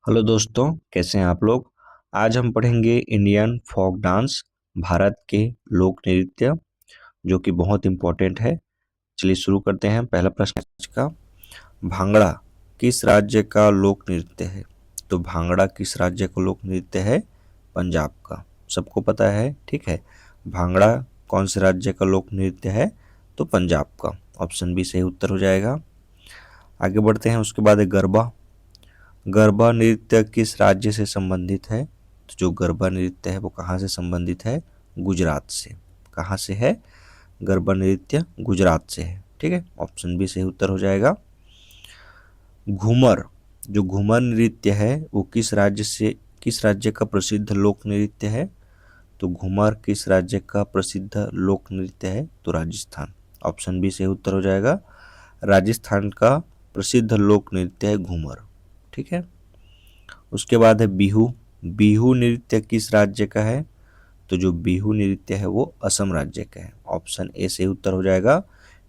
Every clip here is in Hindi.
हेलो दोस्तों, कैसे हैं आप लोग। आज हम पढ़ेंगे इंडियन फोक डांस, भारत के लोक नृत्य, जो कि बहुत इम्पोर्टेंट है। चलिए शुरू करते हैं। पहला प्रश्न आज का, भांगड़ा किस राज्य का लोक नृत्य है। तो भांगड़ा किस राज्य का लोक नृत्य है? पंजाब का। सबको पता है, ठीक है। भांगड़ा कौन से राज्य का लोक नृत्य है? तो पंजाब का। ऑप्शन बी सही उत्तर हो जाएगा। आगे बढ़ते हैं। उसके बाद है गरबा। गरबा नृत्य किस राज्य से संबंधित है? तो जो गरबा नृत्य है वो कहाँ से संबंधित है? गुजरात से। कहाँ से है? गरबा नृत्य गुजरात से है, ठीक है। ऑप्शन बी सही उत्तर हो जाएगा। घूमर, जो घूमर नृत्य है वो किस राज्य का प्रसिद्ध लोक नृत्य है? तो घूमर किस राज्य का प्रसिद्ध लोक नृत्य है? तो राजस्थान। ऑप्शन बी सही उत्तर हो जाएगा। राजस्थान का प्रसिद्ध लोक नृत्य है घूमर, ठीक है। उसके बाद है बिहू। बिहू नृत्य किस राज्य का है? तो जो बिहू नृत्य है वो असम राज्य का है। ऑप्शन ए से उत्तर हो जाएगा।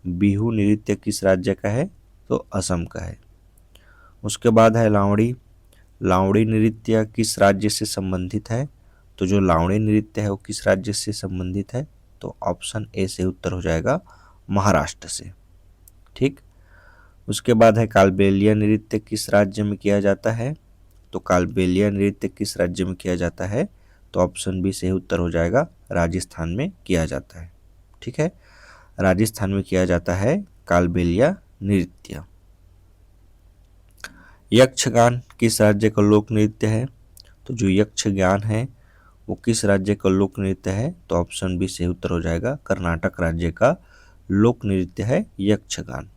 बिहू नृत्य किस राज्य का है? तो असम का है। उसके बाद है लावड़ी। लावड़ी नृत्य किस राज्य से संबंधित है? तो जो लावड़ी नृत्य है वो किस राज्य से संबंधित है? तो ऑप्शन ए से उत्तर हो जाएगा, महाराष्ट्र से, ठीक। उसके बाद है कालबेलिया नृत्य किस राज्य में किया जाता है? तो कालबेलिया नृत्य किस राज्य में किया जाता है? तो ऑप्शन बी सही उत्तर हो जाएगा, राजस्थान में किया जाता है, ठीक है। राजस्थान में किया जाता है कालबेलिया नृत्य। यक्षगान किस राज्य का लोक नृत्य है? तो जो यक्षगान है वो किस राज्य का लोक नृत्य है? तो ऑप्शन बी सही उत्तर हो जाएगा, कर्नाटक राज्य का लोक नृत्य है यक्षगान,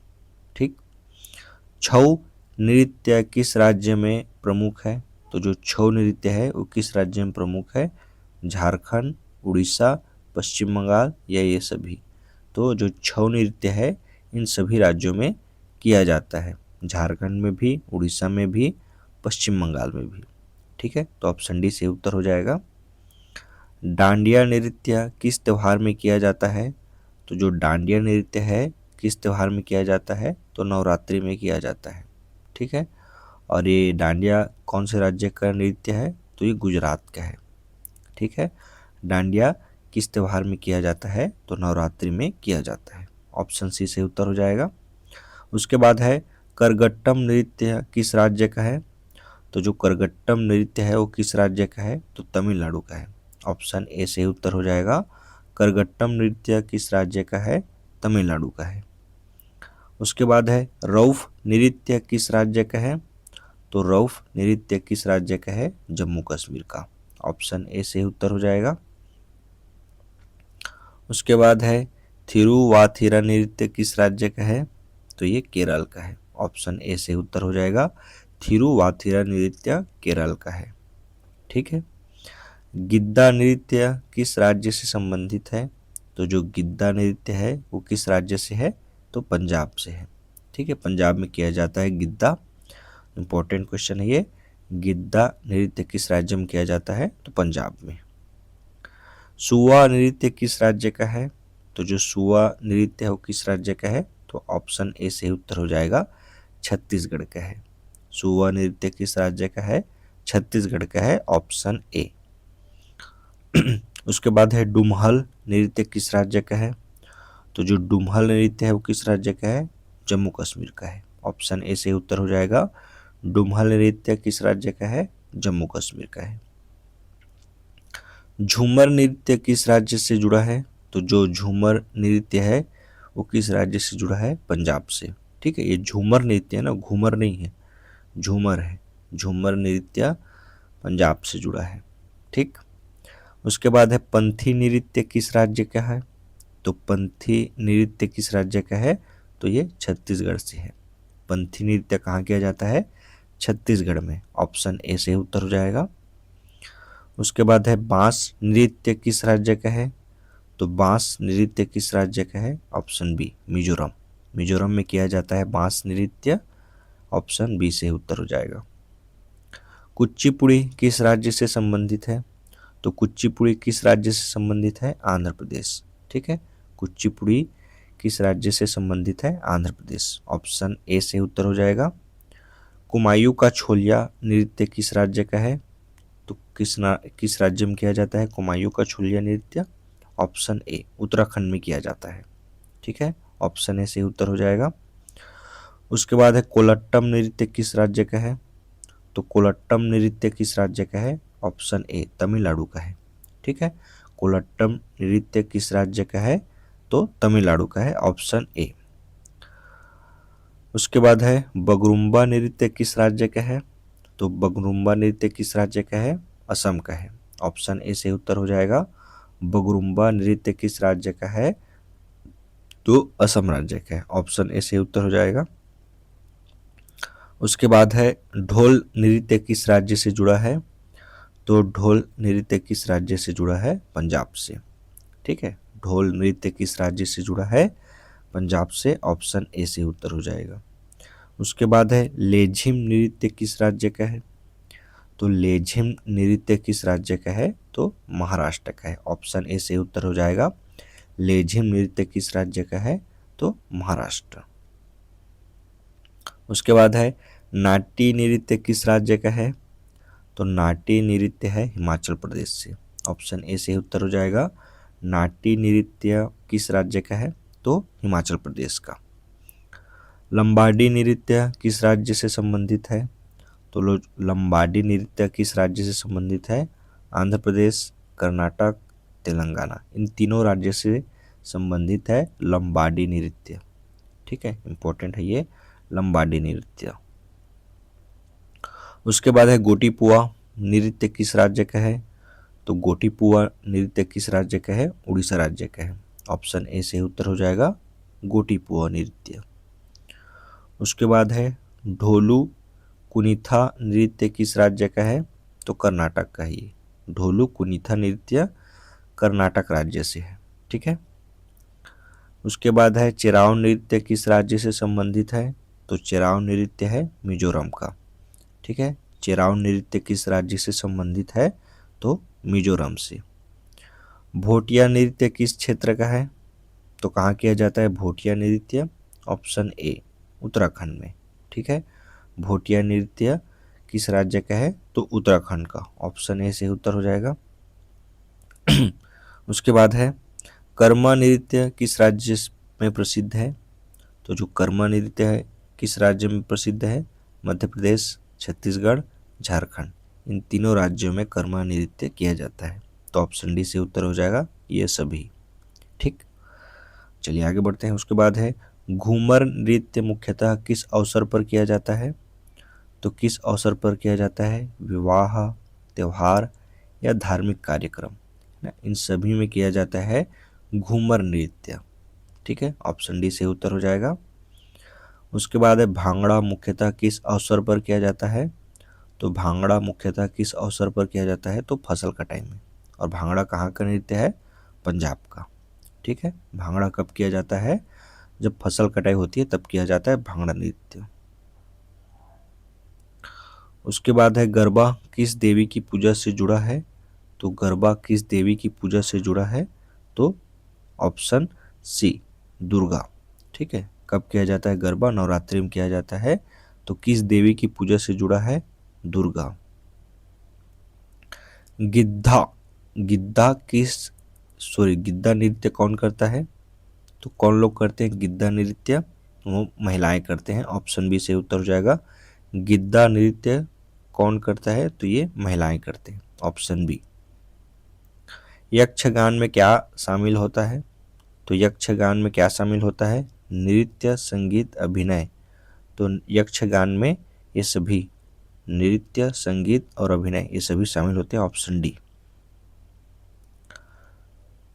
ठीक। छऊ नृत्य किस राज्य में प्रमुख है? तो जो छऊ नृत्य है वो किस राज्य में प्रमुख है? झारखंड, उड़ीसा, पश्चिम बंगाल या ये सभी? तो जो छऊ नृत्य है इन सभी राज्यों में किया जाता है, झारखंड में भी, उड़ीसा में भी, पश्चिम बंगाल में भी, ठीक है। तो ऑप्शन डी से उत्तर हो जाएगा। डांडिया नृत्य किस त्योहार में किया जाता है? तो जो डांडिया नृत्य है किस त्योहार में किया जाता है? तो नवरात्रि में किया जाता है, ठीक है। और ये डांडिया कौन से राज्य का नृत्य है? तो ये गुजरात का है, ठीक है। डांडिया किस त्योहार में किया जाता है? तो नवरात्रि में किया जाता है। ऑप्शन सी से उत्तर हो जाएगा। उसके बाद है करगट्टम नृत्य किस राज्य का है? तो जो करगट्टम नृत्य है वो किस राज्य का है? तो तमिलनाडु का है। ऑप्शन ए से उत्तर हो जाएगा। करगट्टम नृत्य किस राज्य का है? तमिलनाडु का है। उसके बाद है रऊफ नृत्य किस राज्य का है? तो रऊफ नृत्य किस राज्य का है? जम्मू कश्मीर का। ऑप्शन ए से उत्तर हो जाएगा। उसके बाद है थिरुवाथिरा नृत्य किस राज्य का है? तो ये केरल का है। ऑप्शन ए से उत्तर हो जाएगा। थिरुवाथिरा नृत्य केरल का है, ठीक है। गिद्दा नृत्य किस राज्य से संबंधित है? तो जो गिद्दा नृत्य है वो किस राज्य से है? तो पंजाब से है, ठीक है। पंजाब में किया जाता है गिद्दा। इंपॉर्टेंट क्वेश्चन है ये। गिद्दा नृत्य किस राज्य में किया जाता है? तो पंजाब में। सुआ नृत्य किस राज्य का है? तो जो सुआ नृत्य है वो किस राज्य का है? तो ऑप्शन ए से उत्तर हो जाएगा, छत्तीसगढ़ का है। सुआ नृत्य किस राज्य का है? छत्तीसगढ़ का है। Option A. उसके बाद है डुमहल नृत्य किस राज्य का है? तो जो डुमहल नृत्य है वो किस राज्य का है? जम्मू कश्मीर का है। ऑप्शन ए से उत्तर हो जाएगा। डुमहल नृत्य किस राज्य का है? जम्मू कश्मीर का है। झूमर नृत्य किस राज्य से जुड़ा है? तो जो झूमर नृत्य है वो किस राज्य से जुड़ा है? पंजाब से, ठीक है। ये झूमर नृत्य है ना, घूमर नहीं है, झूमर है। झूमर नृत्य पंजाब से जुड़ा है, ठीक। उसके बाद है पंथी नृत्य किस राज्य का है? तो पंथी नृत्य किस राज्य का है? तो ये छत्तीसगढ़ से है। पंथी नृत्य कहाँ किया जाता है? छत्तीसगढ़ में। ऑप्शन ए से उत्तर हो जाएगा। उसके बाद है बांस नृत्य किस राज्य का है? तो बांस नृत्य किस राज्य का है? Option B, Mizoram. मिजोरम में किया जाता है बांस नृत्य। ऑप्शन बी से उत्तर हो जाएगा। कुचिपुड़ी किस राज्य से संबंधित है? तो कुचिपुड़ी किस राज्य से संबंधित है? आंध्र प्रदेश, ठीक है। कुचिपुड़ी किस राज्य से संबंधित है? आंध्र प्रदेश। ऑप्शन ए से उत्तर हो जाएगा। कुमायूं का छोलिया नृत्य किस राज्य का है? तो किस राज्य में किया जाता है कुमायूं का छोलिया नृत्य? ऑप्शन ए उत्तराखंड में किया जाता है। ठीक है, ऑप्शन ए सही उत्तर हो जाएगा। उसके बाद है कोलट्टम नृत्य किस राज्य का है? तो कोलट्टम नृत्य किस राज्य का है? ऑप्शन ए तमिलनाडु का है। ठीक है, कोलट्टम नृत्य किस राज्य का है? तो तमिलनाडु का है, ऑप्शन ए। उसके बाद है बगरुम्बा नृत्य किस राज्य का है? तो बगरुम्बा नृत्य किस राज्य का है? असम का है, ऑप्शन ए से उत्तर हो जाएगा। बगरुम्बा नृत्य किस राज्य का है? तो असम राज्य का है, ऑप्शन ए से उत्तर हो जाएगा। उसके बाद है ढोल नृत्य किस राज्य से जुड़ा है? तो ढोल नृत्य किस राज्य से जुड़ा है? पंजाब से। ठीक है, ढोल नृत्य किस राज्य से जुड़ा है? पंजाब से, ऑप्शन ए से उत्तर हो जाएगा। उसके बाद है लेझिम नृत्य किस राज्य का है? तो लेझिम नृत्य किस राज्य का है? तो महाराष्ट्र का है, ऑप्शन ए से उत्तर हो जाएगा। लेझिम नृत्य किस राज्य का है? तो महाराष्ट्र। उसके बाद है नाट्य नृत्य किस राज्य का है? तो नाट्य नृत्य है हिमाचल प्रदेश से, ऑप्शन ए से उत्तर हो जाएगा। नाट्य नृत्य किस राज्य का है? तो हिमाचल प्रदेश का। लंबाडी नृत्य किस राज्य से संबंधित है? तो लंबाडी नृत्य किस राज्य से संबंधित है? आंध्र प्रदेश, कर्नाटक, तेलंगाना, इन तीनों राज्य से संबंधित है लंबाडी नृत्य। ठीक है, इंपॉर्टेंट है ये लंबाडी नृत्य। उसके बाद है गोटीपुआ नृत्य किस राज्य का है? तो गोटीपुआ नृत्य किस राज्य का है? उड़ीसा राज्य का है, ऑप्शन ए से उत्तर हो जाएगा गोटीपुआ नृत्य। उसके बाद है ढोलू कुनिथा नृत्य किस राज्य का है? तो कर्नाटक का ही। ढोलू कुनिथा नृत्य कर्नाटक राज्य से है। ठीक है, उसके बाद है चिराव नृत्य किस राज्य से संबंधित है? तो चिराव नृत्य है मिजोरम का। ठीक है, चिराव नृत्य किस राज्य से संबंधित है? तो मिजोरम से। भोटिया नृत्य किस क्षेत्र का है? तो कहाँ किया जाता है भोटिया नृत्य? ऑप्शन ए उत्तराखंड में। ठीक है, भोटिया नृत्य किस राज्य का है? तो उत्तराखंड का, ऑप्शन ए से उत्तर हो जाएगा। उसके बाद है कर्मा नृत्य किस राज्य में प्रसिद्ध है? तो जो कर्मा नृत्य है किस राज्य में प्रसिद्ध है? मध्य प्रदेश, छत्तीसगढ़, झारखंड, इन तीनों राज्यों में कर्मा नृत्य किया जाता है, तो ऑप्शन डी से उत्तर हो जाएगा ये सभी। ठीक, चलिए आगे बढ़ते हैं। उसके बाद है घूमर नृत्य मुख्यतः किस अवसर पर किया जाता है? तो किस अवसर पर किया जाता है? विवाह, त्योहार या धार्मिक कार्यक्रम, ना, इन सभी में किया जाता है घूमर नृत्य। ठीक है, ऑप्शन डी से उत्तर हो जाएगा। उसके बाद है भांगड़ा मुख्यतः किस अवसर पर किया जाता है? तो भांगड़ा मुख्यतः किस अवसर पर किया जाता है? तो फसल कटाई में। और भांगड़ा कहाँ का नृत्य है? पंजाब का। ठीक है, भांगड़ा कब किया जाता है? जब फसल कटाई होती है तब किया जाता है भांगड़ा नृत्य। उसके बाद है गरबा किस देवी की पूजा से जुड़ा है? तो गरबा किस देवी की पूजा से जुड़ा है? तो ऑप्शन सी दुर्गा। ठीक है, कब किया जाता है गरबा? नवरात्रि में किया जाता है। तो किस देवी की पूजा से जुड़ा है? दुर्गा। गिद्धा गिद्धा गिद्धा नृत्य कौन करता है? तो कौन लोग करते हैं गिद्धा नृत्य? वो महिलाएं करते हैं, ऑप्शन बी से उत्तर हो जाएगा। गिद्धा नृत्य कौन करता है? तो ये महिलाएं करते हैं, ऑप्शन बी। यक्षगान में क्या शामिल होता है? तो यक्षगान में क्या शामिल होता है? नृत्य, संगीत, अभिनय। तो यक्षगान में ये सभी नृत्य, संगीत और अभिनय ये सभी शामिल होते हैं, ऑप्शन डी।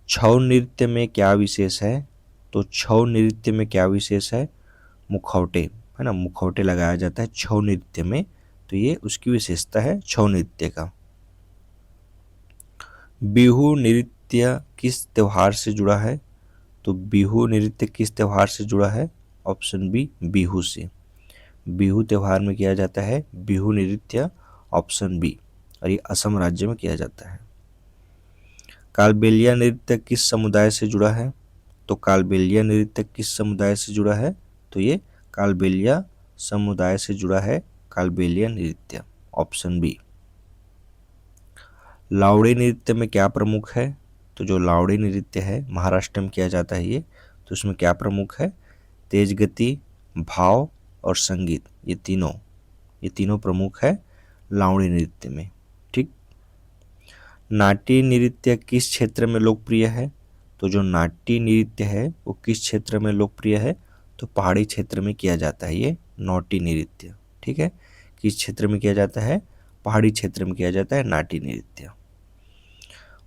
छऊ नृत्य में क्या विशेष है? तो छऊ नृत्य में क्या विशेष है? मुखौटे, है ना, मुखौटे लगाया जाता है छऊ नृत्य में, तो ये उसकी विशेषता है छऊ नृत्य का। बिहू नृत्य किस त्योहार से जुड़ा है? तो बिहू नृत्य किस त्योहार से जुड़ा है? ऑप्शन बी बिहू से। बिहू त्योहार में किया जाता है बिहू नृत्य, ऑप्शन बी, और ये असम राज्य में किया जाता है। कालबेलिया नृत्य किस समुदाय से जुड़ा है? तो कालबेलिया नृत्य किस समुदाय से जुड़ा है? तो ये कालबेलिया समुदाय से जुड़ा है कालबेलिया नृत्य, ऑप्शन बी। लावड़ी नृत्य में क्या प्रमुख है? तो जो लावड़ी नृत्य है महाराष्ट्र में किया जाता है ये, तो उसमें क्या प्रमुख है? तेज गति, भाव और संगीत, ये तीनों प्रमुख है लावड़ी नृत्य में। ठीक। नाट्य नृत्य किस क्षेत्र में लोकप्रिय है? तो जो नाट्य नृत्य है वो किस क्षेत्र में लोकप्रिय है? तो पहाड़ी क्षेत्र में किया जाता है ये नाट्य नृत्य। ठीक है, किस क्षेत्र में किया जाता है? पहाड़ी क्षेत्र में किया जाता है नाट्य नृत्य।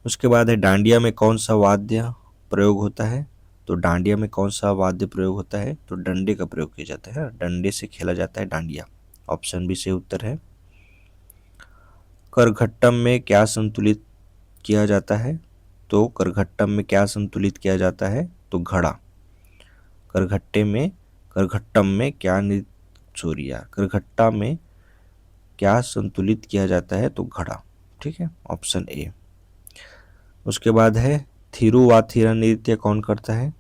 उसके बाद है डांडिया में कौन सा वाद्य प्रयोग होता है? तो डांडिया में कौन सा वाद्य प्रयोग होता है? तो डंडे का प्रयोग किया जाता है, डंडे से खेला जाता है डांडिया, ऑप्शन बी सही उत्तर है। करघट्टम में क्या संतुलित किया जाता है? तो करघट्टम में क्या संतुलित किया जाता है? तो घड़ा। करघट्टम में क्या करघट्टा में क्या संतुलित किया जाता है? तो घड़ा। ठीक है, ऑप्शन ए। उसके बाद है थिरुवाथिरा नृत्य कौन करता है?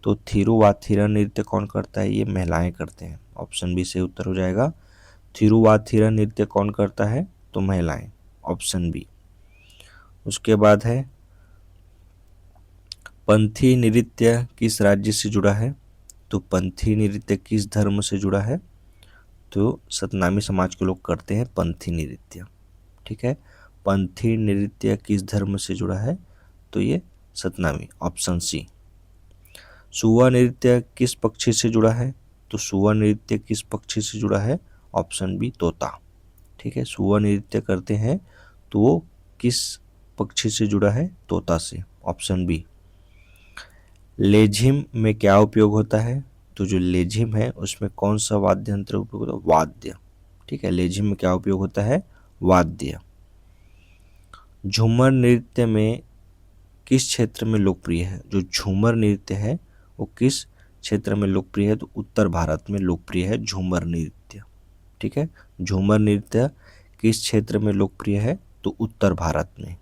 तो थिरुवाथिरा नृत्य कौन करता है? ये महिलाएं करते हैं, ऑप्शन बी सही उत्तर हो जाएगा। थिरुवाथिरा नृत्य कौन करता है? तो महिलाएं, ऑप्शन बी। उसके बाद है पंथी नृत्य किस राज्य से जुड़ा है? तो पंथी नृत्य किस धर्म से जुड़ा है? तो सतनामी समाज के लोग करते हैं पंथी नृत्य। ठीक है, पंथी नृत्य किस धर्म से जुड़ा है? तो ये सतनामी, ऑप्शन सी। सुवा नृत्य किस पक्षी से जुड़ा है? तो सुवा नृत्य किस पक्षी से जुड़ा है? ऑप्शन बी तोता। ठीक है, सुवा नृत्य करते हैं तो वो किस पक्षी से जुड़ा है? तोता से, ऑप्शन बी। लेझिम में क्या उपयोग होता है? तो जो लेझिम है उसमें कौन सा वाद्य यंत्र उपयोग होता है? वाद्य। ठीक है, लेझिम में क्या उपयोग होता है? वाद्य। झूमर नृत्य में किस क्षेत्र में लोकप्रिय है? जो झूमर नृत्य है वो किस क्षेत्र में लोकप्रिय है? तो उत्तर भारत में लोकप्रिय है झूमर नृत्य। ठीक है, झूमर नृत्य किस क्षेत्र में लोकप्रिय है? तो उत्तर भारत में।